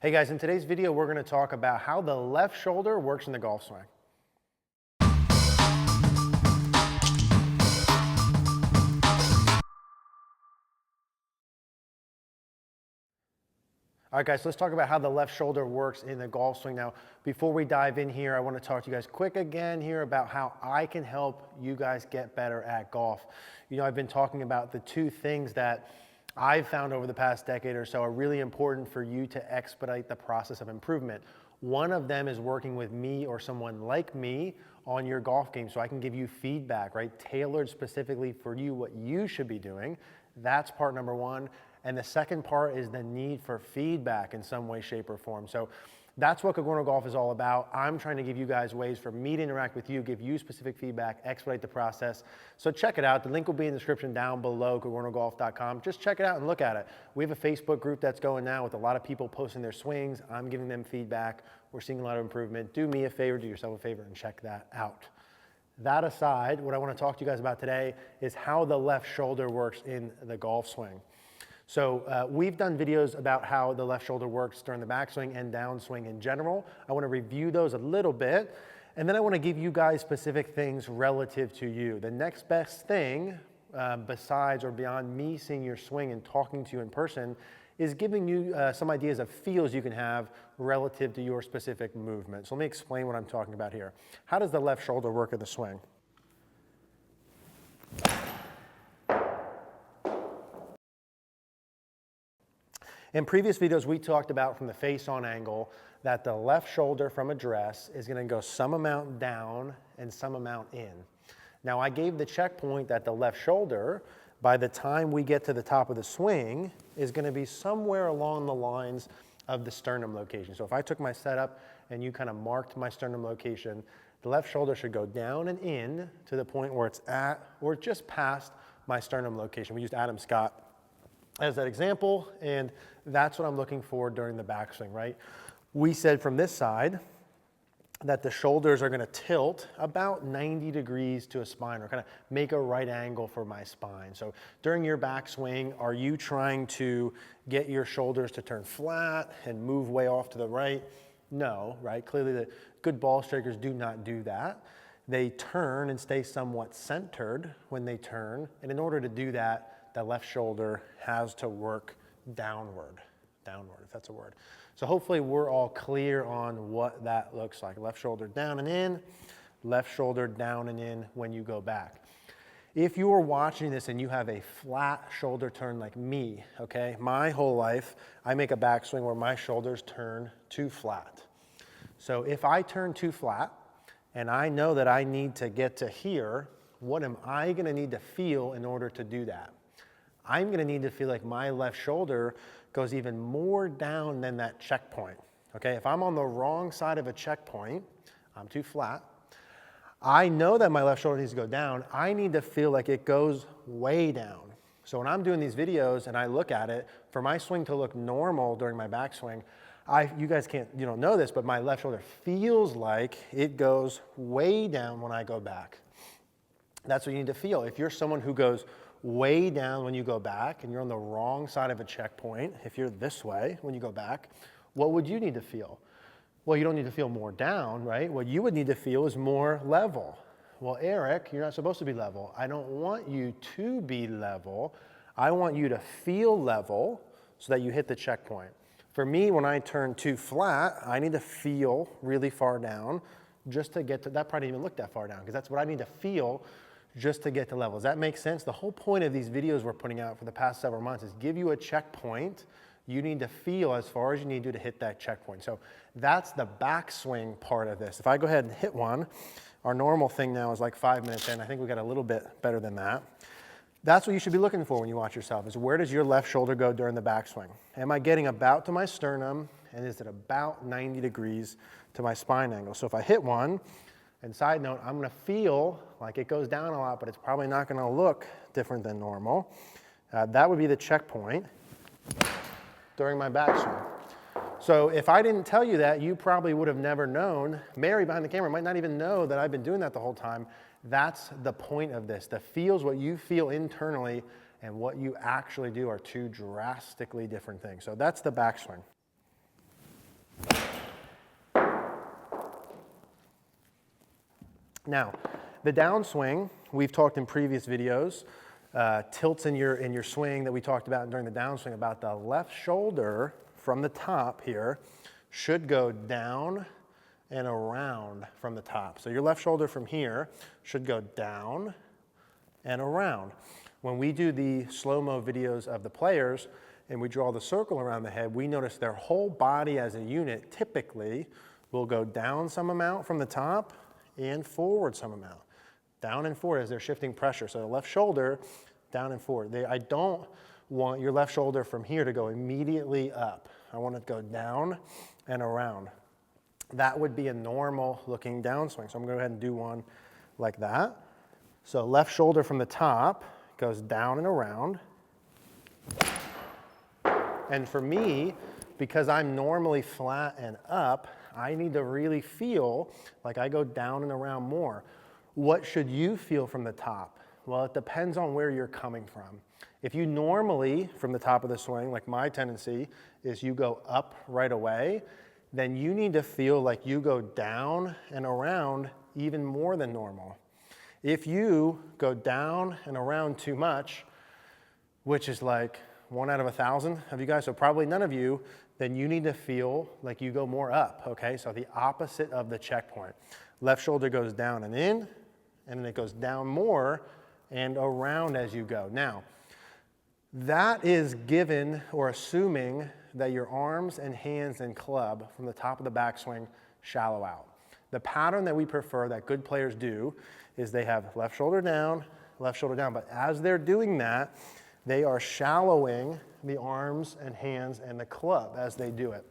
Hey guys, in today's video, we're going to talk about how the left shoulder works in the golf swing. All right guys, so let's talk about how the left shoulder works in the golf swing. Now, before we dive in here, I want to talk to you guys quick again here about how I can help you guys get better at golf. You know, I've been talking about the two things that I've found over the past decade or so are really important for you to expedite the process of improvement. One of them is working with me or someone like me on your golf game so I can give you feedback, right? Tailored specifically for you, what you should be doing. That's part number one. And the second part is the need for feedback in some way, shape, or form. So that's what Cogorno Golf is all about. I'm trying to give you guys ways for me to interact with you, give you specific feedback, expedite the process. So check it out. The link will be in the description down below, cogornogolf.com. Just check it out and look at it. We have a Facebook group that's going now with a lot of people posting their swings. I'm giving them feedback. We're seeing a lot of improvement. Do me a favor, do yourself a favor, and check that out. That aside, what I want to talk to you guys about today is how the left shoulder works in the golf swing. So we've done videos about how the left shoulder works during the backswing and downswing in general. I want to review those a little bit, and then I want to give you guys specific things relative to you. The next best thing, besides or beyond me seeing your swing and talking to you in person, is giving you some ideas of feels you can have relative to your specific movement. So let me explain what I'm talking about here. How does the left shoulder work in the swing? In previous videos, we talked about from the face-on angle that the left shoulder from address is going to go some amount down and some amount in. Now, I gave the checkpoint that the left shoulder, by the time we get to the top of the swing, is going to be somewhere along the lines of the sternum location. So if I took my setup and you kind of marked my sternum location, the left shoulder should go down and in to the point where it's at or just past my sternum location. We used Adam Scott as that example, and that's what I'm looking for during the backswing, right? We said from this side that the shoulders are gonna tilt about 90 degrees to a spine, or kind of make a right angle for my spine. So during your backswing, are you trying to get your shoulders to turn flat and move way off to the right? No, right? Clearly the good ball strikers do not do that. They turn and stay somewhat centered when they turn, and in order to do that, the left shoulder has to work downward, if that's a word. So hopefully we're all clear on what that looks like. Left shoulder down and in, left shoulder down and in when you go back. If you are watching this and you have a flat shoulder turn like me, okay, my whole life, I make a backswing where my shoulders turn too flat. So if I turn too flat and I know that I need to get to here, what am I gonna need to feel in order to do that? I'm gonna need to feel like my left shoulder goes even more down than that checkpoint, okay? If I'm on the wrong side of a checkpoint, I'm too flat, I know that my left shoulder needs to go down. I need to feel like it goes way down. So when I'm doing these videos and I look at it, for my swing to look normal during my backswing, you guys you don't know this, but my left shoulder feels like it goes way down when I go back. That's what you need to feel. If you're someone who goes way down when you go back and you're on the wrong side of a checkpoint, if you're this way when you go back, what would you need to feel? Well, you don't need to feel more down, right? What you would need to feel is more level. Well, Eric, you're not supposed to be level. I don't want you to be level. I want you to feel level so that you hit the checkpoint. For me, when I turn too flat, I need to feel really far down just to get to, that probably didn't even look that far down because that's what I need to feel just to get to level. Does that make sense? The whole point of these videos we're putting out for the past several months is give you a checkpoint. You need to feel as far as you need to hit that checkpoint. So that's the backswing part of this. If I go ahead and hit one, our normal thing now is like 5 minutes in. I think we got a little bit better than that. That's what you should be looking for when you watch yourself, is where does your left shoulder go during the backswing? Am I getting about to my sternum, and is it about 90 degrees to my spine angle? So if I hit one, and side note, I'm gonna feel like it goes down a lot, but it's probably not gonna look different than normal. That would be the checkpoint during my backswing. So if I didn't tell you that, you probably would have never known. Mary behind the camera might not even know that I've been doing that the whole time. That's the point of this. The feels, what you feel internally and what you actually do are two drastically different things. So that's the backswing. Now, the downswing, we've talked in previous videos, tilts in your swing that we talked about during the downswing, about the left shoulder from the top here should go down and around from the top. So your left shoulder from here should go down and around. When we do the slow-mo videos of the players and we draw the circle around the head, we notice their whole body as a unit typically will go down some amount from the top and forward some amount. Down and forward as they're shifting pressure. So the left shoulder, down and forward. I don't want your left shoulder from here to go immediately up. I want it to go down and around. That would be a normal looking downswing. So I'm going to go ahead and do one like that. So left shoulder from the top goes down and around. And for me, because I'm normally flat and up, I need to really feel like I go down and around more. What should you feel from the top? Well, it depends on where you're coming from. If you normally, from the top of the swing, like my tendency is you go up right away, then you need to feel like you go down and around even more than normal. If you go down and around too much, which is like 1 out of 1,000 of you guys, so probably none of you, then you need to feel like you go more up, okay? So the opposite of the checkpoint. Left shoulder goes down and in, and then it goes down more and around as you go. Now, that is given or assuming that your arms and hands and club from the top of the backswing shallow out. The pattern that we prefer that good players do is they have left shoulder down, but as they're doing that, they are shallowing the arms and hands and the club as they do it.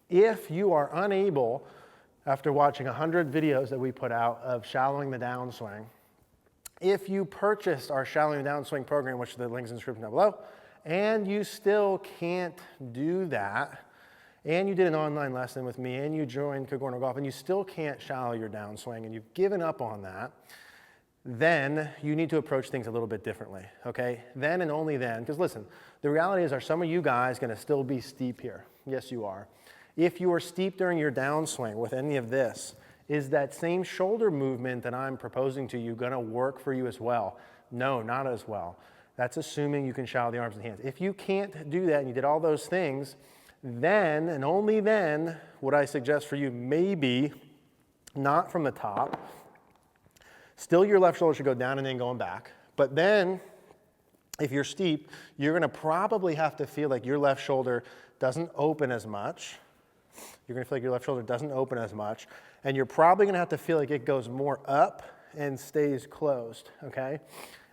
If you are unable, after watching 100 videos that we put out of shallowing the downswing, if you purchased our shallowing the downswing program, which the link's in the description down below, and you still can't do that, and you did an online lesson with me, and you joined Cogorno Golf, and you still can't shallow your downswing, and you've given up on that, then you need to approach things a little bit differently, okay? Then and only then, because listen, the reality is, are some of you guys gonna still be steep here? Yes, you are. If you are steep during your downswing with any of this, is that same shoulder movement that I'm proposing to you gonna work for you as well? No, not as well. That's assuming you can shallow the arms and hands. If you can't do that and you did all those things, then and only then would I suggest for you maybe not from the top. Still your left shoulder should go down and then going back. But then if you're steep, you're gonna probably have to feel like your left shoulder doesn't open as much. You're gonna feel like your left shoulder doesn't open as much. And you're probably gonna have to feel like it goes more up and stays closed, okay?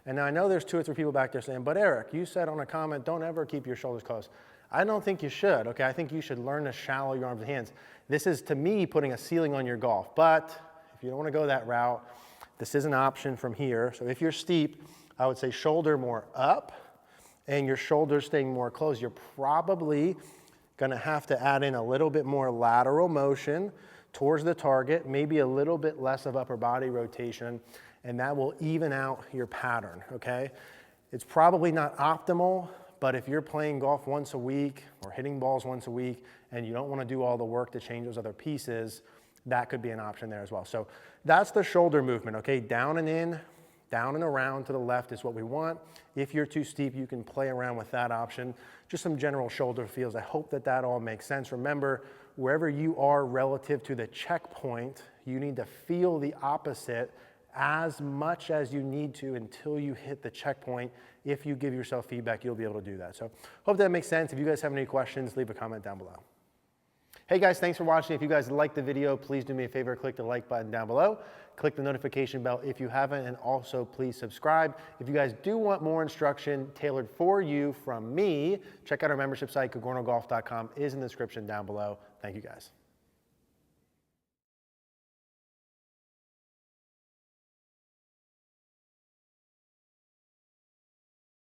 And now I know there's 2 or 3 people back there saying, but Eric, you said on a comment, don't ever keep your shoulders closed. I don't think you should, okay? I think you should learn to shallow your arms and hands. This is, to me, putting a ceiling on your golf. But if you don't wanna go that route, this is an option from here. So if you're steep, I would say shoulder more up and your shoulders staying more closed. You're probably gonna have to add in a little bit more lateral motion towards the target, maybe a little bit less of upper body rotation, and that will even out your pattern, okay? It's probably not optimal, but if you're playing golf once a week or hitting balls once a week and you don't wanna do all the work to change those other pieces, that could be an option there as well. So that's the shoulder movement, okay? Down and in, down and around to the left is what we want. If you're too steep, you can play around with that option. Just some general shoulder feels. I hope that that all makes sense. Remember, wherever you are relative to the checkpoint, you need to feel the opposite as much as you need to until you hit the checkpoint. If you give yourself feedback, you'll be able to do that. So hope that makes sense. If you guys have any questions, leave a comment down below. Hey guys, thanks for watching. If you guys liked the video, please do me a favor, click the like button down below. Click the notification bell if you haven't, and also please subscribe. If you guys do want more instruction tailored for you from me, check out our membership site, cogornogolf.com, is in the description down below. Thank you guys.